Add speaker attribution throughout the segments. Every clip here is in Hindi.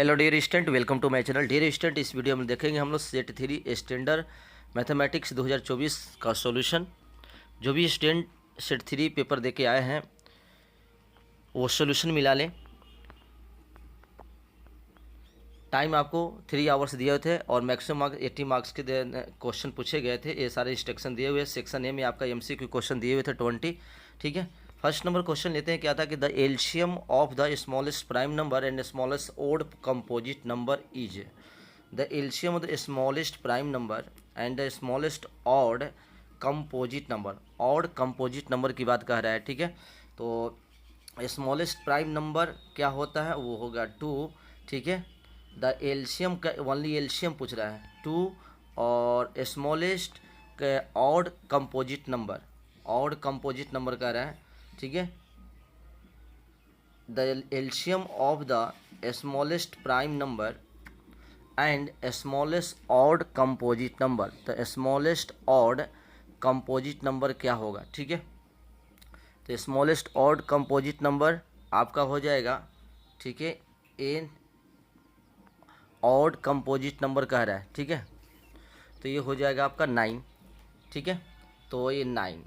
Speaker 1: Hello dear student, welcome to my channel. Dear student, इस वीडियो में देखेंगे हम लोग सेट 3 स्टैंडर्ड मैथमेटिक्स 2024 का सॉल्यूशन। जो भी स्टूडेंट सेट 3 पेपर दे के आए हैं वो सॉल्यूशन मिला लें। टाइम आपको 3 आवर्स दिए हुए थे और मैक्सिमम मार्क्स 80 मार्क्स के क्वेश्चन पूछे गए थे। ये सारे इंस्ट्रक्शन दिए हुए। सेक्शन ए में आपका MCQ क्वेश्चन दिए हुए थे 20। ठीक है, फर्स्ट नंबर क्वेश्चन लेते हैं। क्या था कि the LCM of the smallest prime number and smallest odd composite number is. The LCM of the smallest prime number and the smallest odd composite number. Odd composite number की बात कह रहा है। ठीक है, तो स्मॉलेस्ट प्राइम नंबर क्या होता है, वो होगा 2। ठीक है, द एलसीएम का ओनली एलसीएम पूछ रहा है 2 और स्मॉलेस्ट का odd composite number. Odd composite number कह रहा है। ठीक है, the LCM of the smallest prime number and smallest odd composite number. The smallest odd composite number क्या होगा। ठीक है, तो स्मॉलेस्ट ऑड कंपोजिट नंबर आपका हो जाएगा। ठीक है, एन ऑड कंपोजिट नंबर कह रहा है। ठीक है, तो ये हो जाएगा आपका 9। ठीक है, तो ये 9,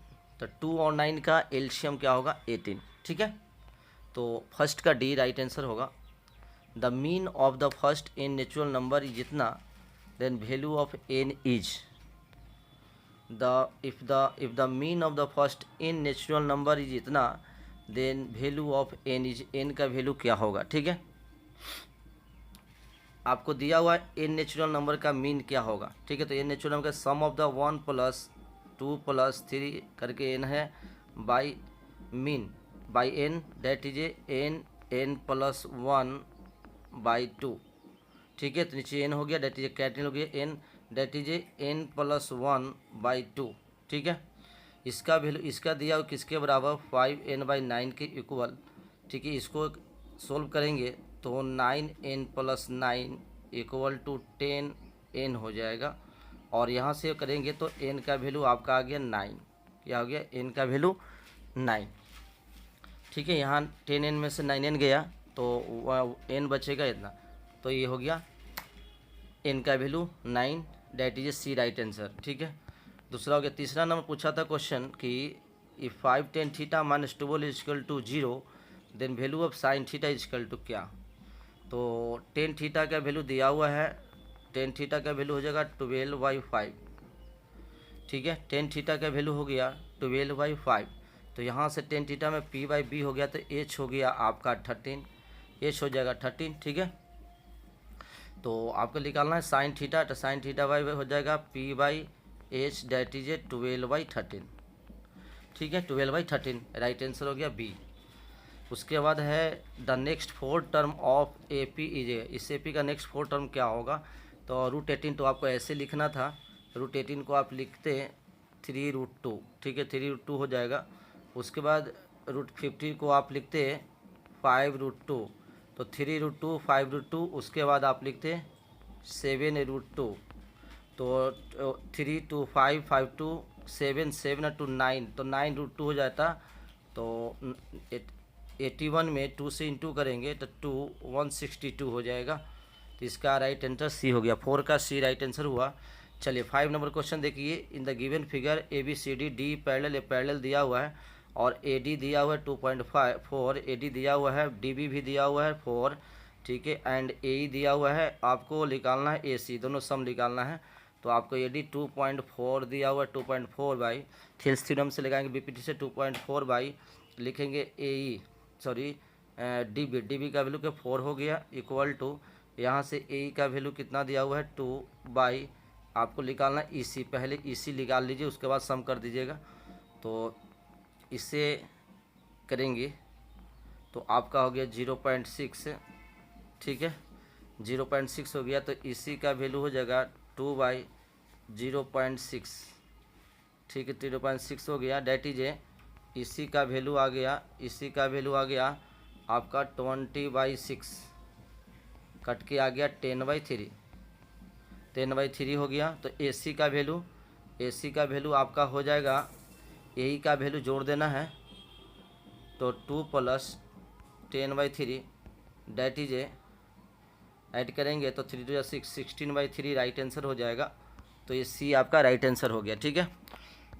Speaker 1: तो 2 और 9 का एलसीएम क्या होगा 18। ठीक है, तो फर्स्ट का डी राइट आंसर होगा। The mean of the first n natural number is इतना, then value of n is the if the mean of the first n natural number is इतना, then value of n is, n का वैल्यू क्या होगा। ठीक है, आपको दिया हुआ एन नेचुरल नंबर का मीन क्या होगा। ठीक है, तो एन नेचुरल नंबर का सम ऑफ द 1 + 2 + 3 करके एन है by mean by n, that is n + 1/2। ठीक है, तो नीचे एन हो गया, डेट इज कैटिन हो गया एन, डेट इज एन + 1/2। ठीक है, इसका वैल्यू इसका दिया हुआ किसके बराबर 5n/9 के इक्वल। ठीक है, इसको सोल्व करेंगे तो 9n + 9 = 10n हो जाएगा। और यहाँ से करेंगे तो n का वैल्यू आपका आ गया 9। क्या हो गया, n का वैल्यू 9। ठीक है, यहाँ 10n में से 9n गया तो n बचेगा इतना, तो ये हो गया n का value 9, that is C right answer. ठीक है, दूसरा हो गया। तीसरा नंबर पूछा था क्वेश्चन कि if 5 tan theta - 12 = 0, then value of sine theta = क्या। तो टेन थीटा का वैल्यू दिया हुआ है, टेन थीटा का वैल्यू हो जाएगा 12/5। ठीक है, टेन थीटा का वैल्यू हो गया 12/5। तो यहाँ से टेन थीटा में p/b हो गया, तो h हो गया आपका 13, h हो जाएगा 13। ठीक है, तो आपको निकालना है साइन थीटा, तो साइन थीटा बाई हो जाएगा p/h, डेट इज 12/13। ठीक है, 12/13 राइट आंसर हो गया बी। उसके बाद है the next 4 term of AP is. इस AP का नेक्स्ट 4 टर्म क्या होगा, तो √18 तो आपको ऐसे लिखना था। √18 को आप लिखते 3√2। ठीक है, 3√2 हो जाएगा। उसके बाद √50 को आप लिखते 5√2, तो 3√2 5√2। उसके बाद आप लिखते 7√2, तो 3 2 5 5 2 7 7 2 9, तो 9√2 हो जाता। तो 81 में 2 से इंटू करेंगे तो 2 162 हो जाएगा। तो इसका राइट आंसर सी हो गया। 4 का सी राइट आंसर हुआ। चलिए 5 नंबर क्वेश्चन देखिए। इन the given figure ABCD D parallel, parallel दिया हुआ है और AD दिया हुआ है 2.4, AD दिया हुआ है, DB भी दिया हुआ है 4। ठीक है, एंड AE दिया हुआ है। आपको निकालना है AC, दोनों सम निकालना है। तो आपको AD 2.4 दिया हुआ है, 2.4 बाई थेल्स थ्योरम से लगाएंगे BPT से 2.4 बाई लिखेंगे AE सॉरी DB का वैल्यू क्या 4 हो गया, इक्वल टू यहाँ से AE का वैल्यू कितना दिया हुआ है 2 बाई आपको निकालना EC। पहले EC निकाल लीजिए, उसके बाद सम कर दीजिएगा। तो इससे करेंगे तो आपका हो गया 0.6। ठीक है, 0.6 हो गया, तो EC का वैल्यू हो जाएगा 2/0.6। ठीक है, 0.6 हो गया, डेट इज EC का वैल्यू आ गया, EC का वैल्यू आ गया आपका 20/6, कट के आ गया 10/3, 10/3 हो गया। तो AC का वैल्यू, AC का वैल्यू आपका हो जाएगा, AE का वैल्यू जोड़ देना है, तो 2 + 10/3 डेट इज ऐड करेंगे तो 3 2 6, 16/3 राइट आंसर हो जाएगा। तो ये सी आपका राइट आंसर हो गया। ठीक है,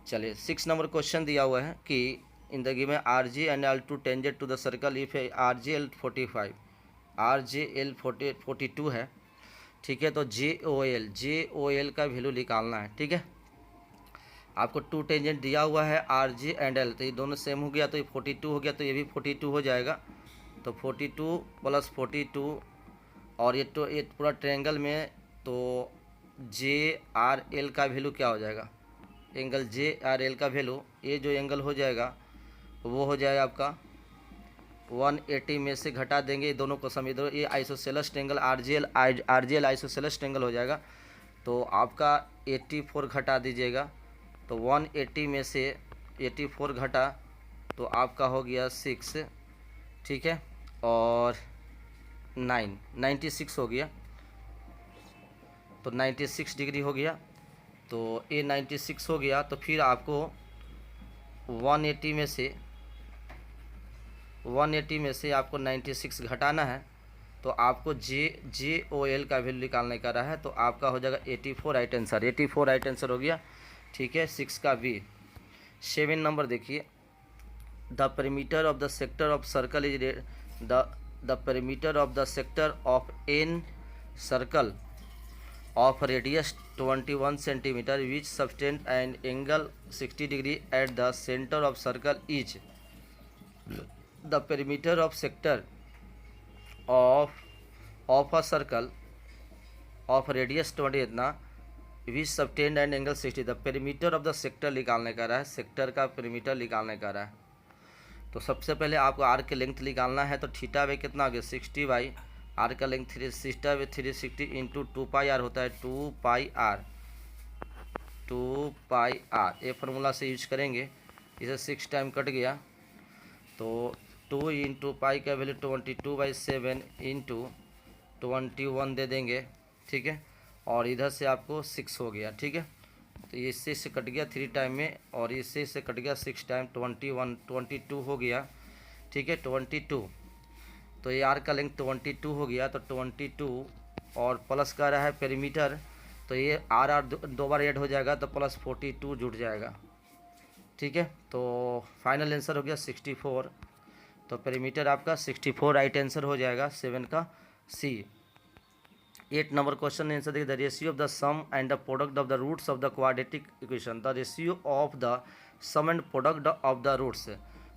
Speaker 1: चलिए 6 नंबर क्वेश्चन दिया हुआ है कि in the given R G and L two tangent to the circle if R G L 45, R J L 42 है। ठीक है, तो जे ओ एल का वैल्यू निकालना है। ठीक है, आपको टू टेंजेंट दिया हुआ है आर जे एंड एल, तो ये दोनों सेम हो गया, तो ये 42 हो गया, तो ये भी 42 हो जाएगा। तो 42 + 42 और ये पूरा ट्रायंगल में तो जे आर एल का वैल्यू क्या हो जाएगा, एंगल जे आर एल का वैल्यू, ये जो एंगल हो जाएगा वो हो जाएगा आपका 180 में से घटा देंगे ये दोनों को समेत, ये isosceles triangle are J L isosceles triangle हो जाएगा। तो आपका 84 घटा दीजिएगा, तो 180 में से 84 घटा तो आपका हो गया 6। ठीक है, और 96 हो गया, तो 96 डिग्री हो गया। तो ये 96 हो गया, तो फिर आपको 180 में से आपको 96 घटाना है। तो आपको जे ओ एल का वैल्यू निकालने का रहा है, तो आपका हो जाएगा 84 राइट आंसर। 84 राइट आंसर हो गया। ठीक है, 6 का बी। 7 नंबर देखिए, the perimeter of the sector of circle is the perimeter of the sector of an circle of radius 21 centimeter which subtend an angle 60 degree at the center of circle is the perimeter of sector of a circle of radius 20 इतना which subtend an angle 60। the perimeter of the sector निकालने का रहा है, सेक्टर का perimeter निकालने का रहा है। तो सबसे पहले आपको आर के लेंथ निकालना है, तो थीटा बाई कितना हो गया 60 बाई आर का लेंथ 360 इंटू 2 पाई आर होता है 2 पाई आर ये फार्मूला से यूज करेंगे। इसे 6 टाइम कट गया, तो 2 इंटू पाई का वैल्यू 22/7 इंटू 21 दे देंगे। ठीक है, और इधर से आपको 6 हो गया। ठीक है, तो ये इससे से कट गया 3 टाइम में, और इससे से कट गया 6 टाइम, 22 हो गया। ठीक है, 22, तो ये आर का लेंथ 22 हो गया, तो 22 और प्लस का रहा है पेरीमीटर, तो ये आर दो बार ऐड हो जाएगा, तो प्लस 42 जुड़ जाएगा। ठीक है, तो फाइनल आंसर हो गया 64। तो पेरीमीटर आपका 64 राइट आंसर हो जाएगा 7 का सी। 8 नंबर क्वेश्चन आंसर देखिए, the ratio of the sum and the product of the roots of the quadratic equation, the ratio of the sum and product of the roots.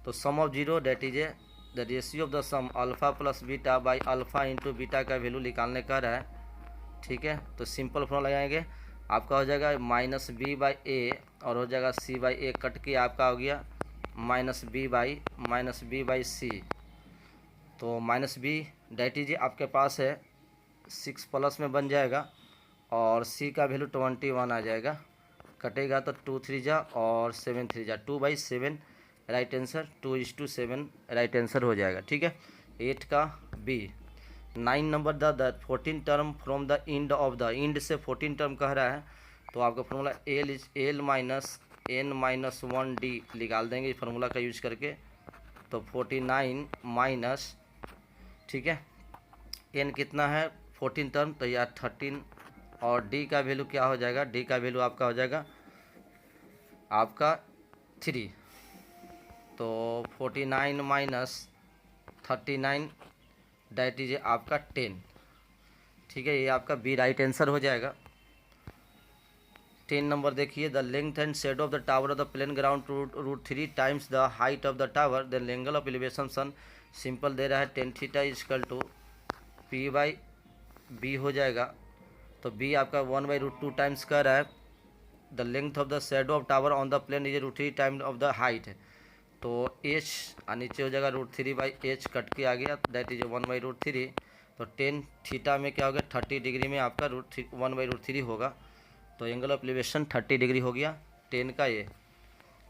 Speaker 1: तो sum of zero that is a the ratio of the sum alpha plus beta by alpha into beta का वैल्यू निकालने का रहा है। ठीक है, तो सिंपल फॉर्मूला लगाएंगे, आपका हो जाएगा -b/a और हो जाएगा c/a, कट के आपका हो गया -b/c। तो -b डेट इज आपके पास है 6 प्लस में बन जाएगा, और c का वैल्यू 21 आ जाएगा, कटेगा तो 2 3 जा और 7 3 जा, 2/7 राइट आंसर, 2:7 राइट आंसर हो जाएगा। ठीक है, 8 का B. 9 number the 14 term from the end of the, end से 14 टर्म कह रहा है, तो आपका formula L minus n minus 1d निकाल देंगे इस फार्मूला का यूज करके। तो 49 माइनस, ठीक है, n कितना है 14 टर्म, तो यह 13, और d का वैल्यू क्या हो जाएगा, d का वैल्यू आपका हो जाएगा आपका 3। तो 49 माइनस 39 डेट इज आपका 10। ठीक है, ये आपका बी राइट आंसर हो जाएगा। 10 नंबर देखिए, the length and shadow of the tower of the plane ground √3 times the height of the tower, the angle of elevation sun. Simple दे रहा है tan theta is equal to p/b हो जाएगा। तो b आपका 1/√2 टाइम्स का रहा है, the length of the shadow of tower on the plane is √3 times of the height. तो h नीचे हो जाएगा √3/h, कट के आ गया, दैट इज 1/√3। तो tan थीटा में क्या हो गया 30 डिग्री में आपका 1/√3 होगा, तो एंगल ऑफ एलिवेशन 30 डिग्री हो गया 10 का ये।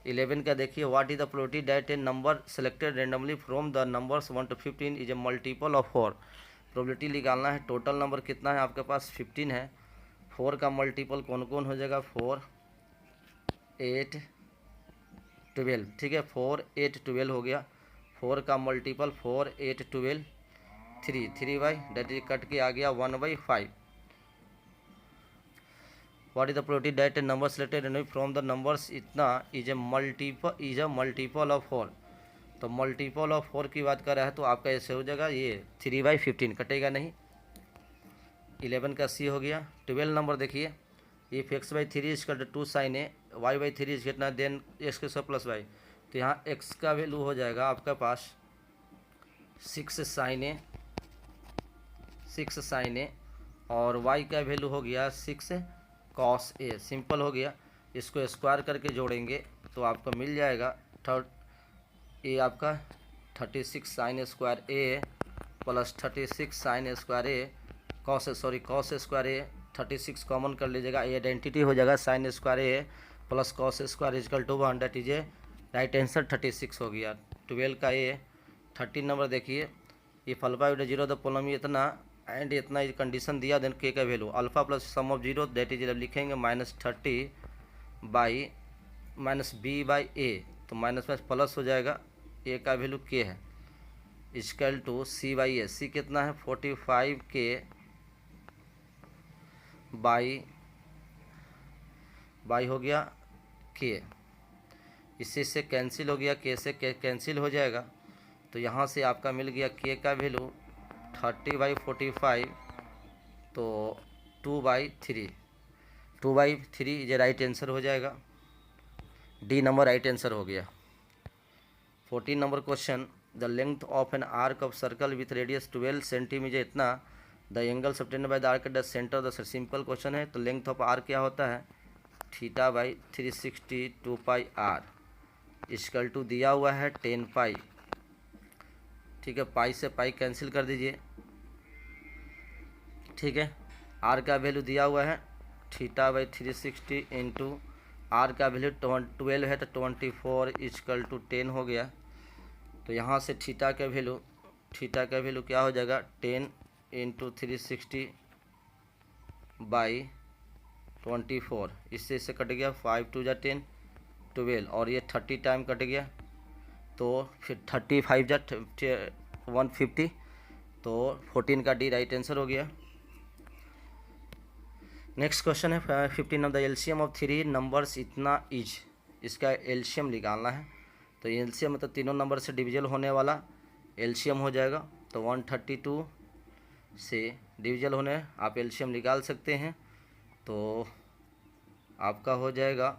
Speaker 1: 11 का देखिए, what is the probability that A number selected randomly from the numbers 1 to 15 is a multiple of 4। Probability निकालना है, टोटल नंबर कितना है आपके पास 15 है, 4 का मल्टीपल कौन कौन हो जाएगा 4 8 12। ठीक है, 4 8 12 हो गया, 4 का multiple 4 8 12 three by that is cut के आ गया 1/5। What is the probability that number selected from the numbers इतना इज ए मल्टीपल ऑफ 4। तो मल्टीपल ऑफ 4 की बात कर रहा है तो आपका ऐसे हो जाएगा, ये 3/15 कटेगा नहीं, 11 का सी हो गया। 12 नंबर देखिए, if x/3 is equal to 2 sin a, y/3 is कितना, देन x के सब प्लस वाई। तो यहाँ x का वैल्यू हो जाएगा आपका पास 6 sin a और y का वैल्यू हो गया 6 cos a। सिंपल हो गया, इसको स्क्वायर करके जोड़ेंगे तो आपको मिल जाएगा ये आपका 36 sin square a plus 36 sin square a cos square a, 36 common कर लीजिएगा, ये आइडेंटिटी हो जाएगा sin square a plus cos square is equal to 1, that is a right answer 36 हो गया। 12 का ए। 13 नंबर देखिए, इफ अल्फा इज 0 द पोलम इतना एंड इतना कंडीशन दिया, देन के का value alpha plus sum of 0 that is लिखेंगे -30 बाई -b/a, तो माइनस में प्लस हो जाएगा, ए का वैल्यू के है इजकल टू c/a। सी कितना है 45k बाई हो गया के, इससे से कैंसिल हो गया, के से कैंसिल हो जाएगा, तो यहाँ से आपका मिल गया के का वैल्यू 30/45, तो 2/3 ये राइट आंसर हो जाएगा। डी नंबर राइट आंसर हो गया। 14 number question, the length of an arc of circle with radius 12 centimetre इतना, the angle subtended by the arc at the centre the simple question है। तो लेंथ ऑफ आर्क क्या होता है, θ/360 2πr इक्वल टू दिया हुआ है 10 पाई। ठीक है, पाई से पाई कैंसिल कर दीजिए। ठीक है, आर का वैल्यू दिया हुआ है θ/360 इंटू आर का वैल्यू 12 है तो 24 इक्वल टू 10 हो गया। तो यहाँ से थीटा का वैल्यू क्या हो जाएगा 10 इंटू 360 बाई 24, इससे कट गया 5 2 जा 10 12 और ये 30 टाइम कट गया, तो फिर 35 जा 150, तो 14 का डी राइट आंसर हो गया। नेक्स्ट क्वेश्चन है 15 of the LCM of 3 numbers इतना इज, इसका एलसीएम निकालना है। तो एलसीएम मतलब तीनों नंबर से डिविजल होने वाला एलसीएम हो जाएगा, तो 132 से डिविजल होने आप एलसीएम निकाल सकते हैं, तो आपका हो जाएगा,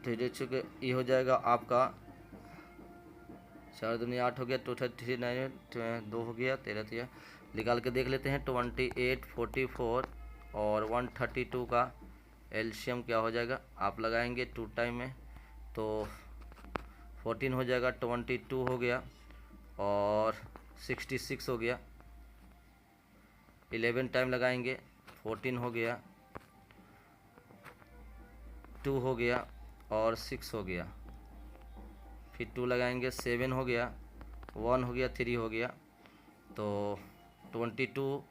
Speaker 1: तो ये हो जाएगा आपका 4 दूनी 8 हो गया, 2 3 9 2 हो गया 13 निकाल के देख लेते हैं। 28 44 और 132 का एलसीएम क्या हो जाएगा, आप लगाएंगे 2 टाइम में तो 14 हो जाएगा, 22 हो गया और 66 हो गया, 11 टाइम लगाएंगे 14 हो गया, 2 हो गया और 6 हो गया, फिर 2 लगाएंगे 7 हो गया, 1 हो गया 3 हो गया, तो 22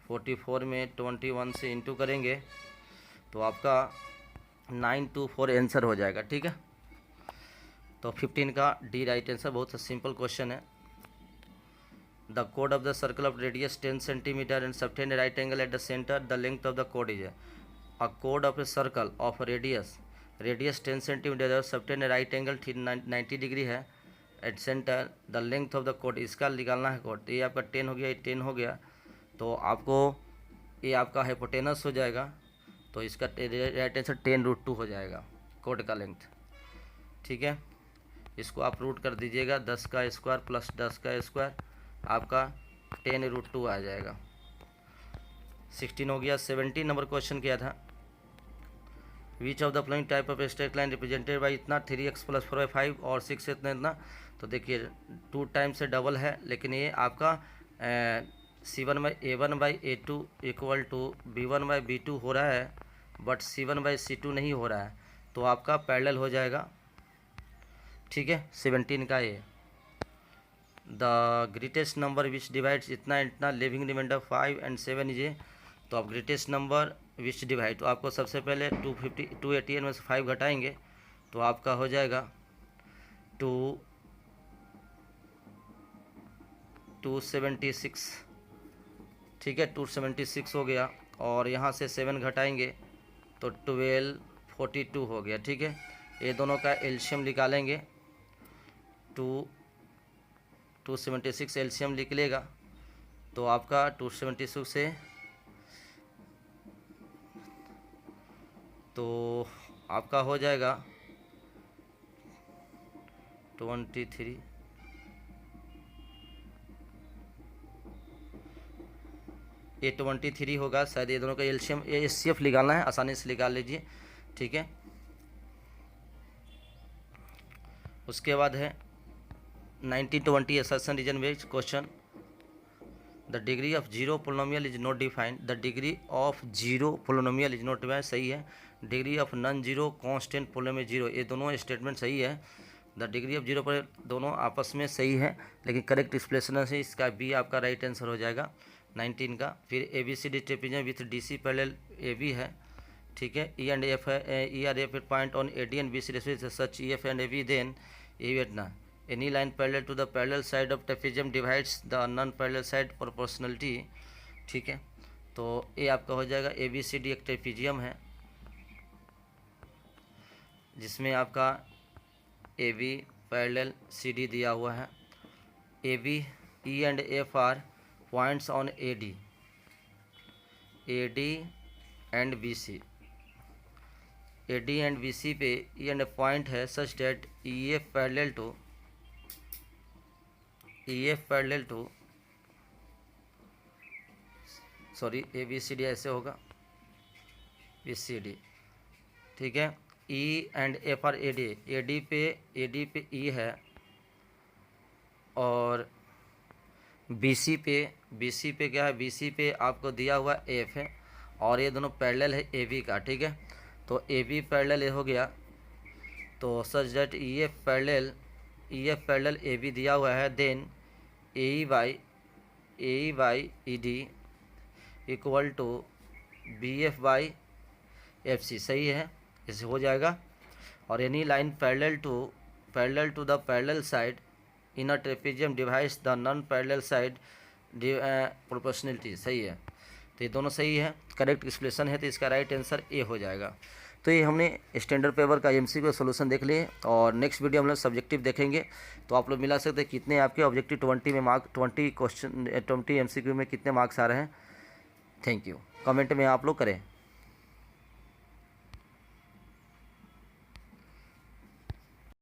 Speaker 1: 44 में 21 से इंटू करेंगे तो आपका 924 आंसर हो जाएगा। ठीक है, तो 15 का डी राइट आंसर। बहुत सिंपल क्वेश्चन है। The code of the circle of radius 10 centimetre and subtend right angle eight the centre, the length of the code is a code of a circle of radius 10 centimetre subtend right angle 90 degree है at centre, the length of the code, इसका निकालना है कोड। ये आपका 10 हो गया, ये 10 हो गया, तो आपको ये आपका हाइपोटेनस हो जाएगा, तो इसका राइट आंसर 10√2 हो जाएगा कोड का लेंथ। ठीक है, इसको आप रूट कर दीजिएगा, 10 का स्क्वायर प्लस 10 का स्क्वायर आपका 10√2 आ जाएगा। 16 हो गया। 17 नंबर क्वेश्चन क्या था, which of the following type of straight line represented by इतना 3x + 4/5 और 6 से इतना। तो देखिए 2 टाइम से डबल है, लेकिन ये आपका C1/A1/A2 इक्वल टू B1/B2 हो रहा है, बट C1/C2 नहीं हो रहा है, तो आपका पैरेलल हो जाएगा। ठीक है, 17 का ये the greatest number which divides इतना लिविंग रिमाइंडर 5 and 7 इज, तो आप ग्रेटेस्ट नंबर विच डिवाइड, तो आपको सबसे पहले 288 में से 5 घटाएंगे तो आपका हो जाएगा 2 276, ठीक है 276 हो गया, और यहाँ से 7 घटाएंगे तो 1242 हो गया, ठीक है। ये दोनों का एलसीएम निकालेंगे, 276 एलसीएम निकलेगा तो आपका 276 से तो आपका हो जाएगा 23, ये 23 होगा शायद। ये दोनों का एलसीएम एचसीएफ निकालना है, आसानी से निकाल लीजिए, ठीक है। उसके बाद है 1920 assertion reason based question. The degree of zero polynomial is not defined. The degree of zero polynomial is not defined, सही है। Degree of non zero constant polynomial zero, ये दोनों स्टेटमेंट सही है। द डिग्री ऑफ जीरो पर दोनों आपस में सही है, लेकिन करेक्ट एक्सप्लेनेशन है इसका बी आपका राइट आंसर हो जाएगा 19 का। फिर ABCD trapezium with DC parallel AB है, ठीक है। E and F है, E और F point on AD and BC such EF and AB then ये ना any line parallel to the parallel side of trapezium divides the non parallel side proportionality, ठीक है। तो ये आपका हो जाएगा ABCD एक ट्रेपेजियम है जिसमें आपका AB पैरेलल CD दिया हुआ है। AB E and F are points on AD and BC, AD and BC पे E एंड F पॉइंट है such that EF parallel to sorry ABCD ऐसे होगा BCD, ठीक है। E and F are AD पे E है, और BC पे क्या है, BC पे आपको दिया हुआ F है, और ये दोनों पैरेलल है AB का, ठीक है। तो AB पैरेलल ये हो गया, तो such that EF parallel AB दिया हुआ है, then AE by ED equal to BF by FC, सही है, इसे हो जाएगा। और any line parallel to the parallel side in a trapezium divides the non parallel side proportionality, सही है। तो ये दोनों सही है, करेक्ट एक्सप्लेनेशन है, तो इसका राइट आंसर ए हो जाएगा। तो ये हमने स्टैंडर्ड पेपर का MCQ सोल्यूशन देख लिए, और नेक्स्ट वीडियो हम लोग सब्जेक्टिव देखेंगे। तो आप लोग मिला सकते हैं कितने आपके ऑब्जेक्टिव 20 में मार्क 20 क्वेश्चन 20 MCQ में कितने मार्क्स आ रहे हैं। थैंक यू, कमेंट में आप लोग करें।